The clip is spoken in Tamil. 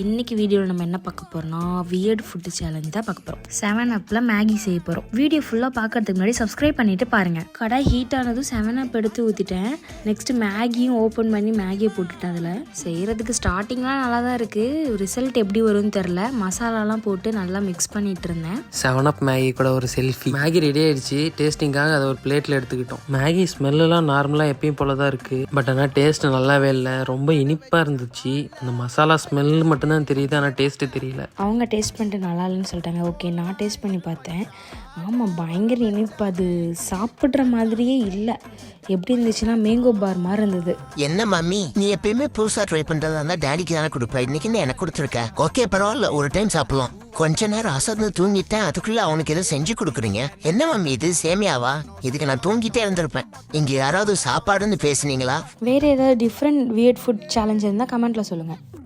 இன்னைக்கு வீடியோவில் நம்ம என்ன பார்க்க போகிறோம்னா வியர்ட் ஃபுட்டு சேலஞ்ச் தான் பார்க்க போகிறோம். 7up மேகி செய்ய போகிறோம். வீடியோ ஃபுல்லாக பார்க்கறதுக்கு முன்னாடி சப்ஸ்கிரைப் பண்ணிட்டு பாருங்கள். கடாய் ஹீட் ஆனதும் 7up எடுத்து ஊற்றிட்டேன். நெக்ஸ்ட்டு மேகியும் ஓப்பன் பண்ணி மேகியை போட்டுட்டேன். அதில் செய்கிறதுக்கு ஸ்டார்டிங்லாம் நல்லா தான் இருக்குது. ரிசல்ட் எப்படி வரும்னு தெரில. மசாலாலாம் போட்டு நல்லா மிக்ஸ் பண்ணிட்டு இருந்தேன். 7up மேகி கூட ஒரு செல்ஃபி. மேகி ரெடி ஆயிடுச்சு. டேஸ்டிங்காக அதை ஒரு பிளேட்டில் எடுத்துக்கிட்டோம். மேகி ஸ்மெல்லாம் நார்மலாக எப்பயும் போல தான் இருக்குது. பட் ஆனால் டேஸ்ட் நல்லாவே இல்லை. ரொம்ப இனிப்பாக இருந்துச்சு. அந்த மசாலா ஸ்மெல் மட்டும் தான் தெரியுது, ஆனால் டேஸ்ட்டு தெரியல. அவங்க டேஸ்ட் பண்ணிட்டு நல்லா இல்லைன்னு சொல்லிட்டாங்க. ஓகே, நான் டேஸ்ட் பண்ணி பார்த்தேன். ஆமாம், பயங்கர இனிப்பு. அது சாப்பிட்ற மாதிரியே இல்லை. எப்படி இருந்துச்சுன்னா மேங்கோ பார் மாதிரி இருந்தது. என்ன மம்மி, நீ எப்பயுமே புதுசா ட்ரை பண்றதா இருந்தா டேடிக்கு தானே கொடுப்ப. இன்னைக்கு எனக்கு கொடுத்துருக்க. ஓகே பரவாயில்ல, ஒரு டைம் சாப்பிடலாம். கொஞ்ச நேரம் அசந்து தூங்கிட்டேன். அதுக்குள்ள அவனுக்கு எதுவும் செஞ்சு கொடுக்குறீங்க. என்ன மம்மி இது, சேமியாவா? இதுக்கு நான் தூங்கிட்டே இருந்திருப்பேன். இங்க யாராவது சாப்பாடுன்னு பேசுனீங்களா? வேறு ஏதாவது டிஃப்ரெண்ட் வியர்ட் ஃபுட் சேலஞ்ச் இருந்தால் கமெண்ட்டில் சொல்லுங்கள்.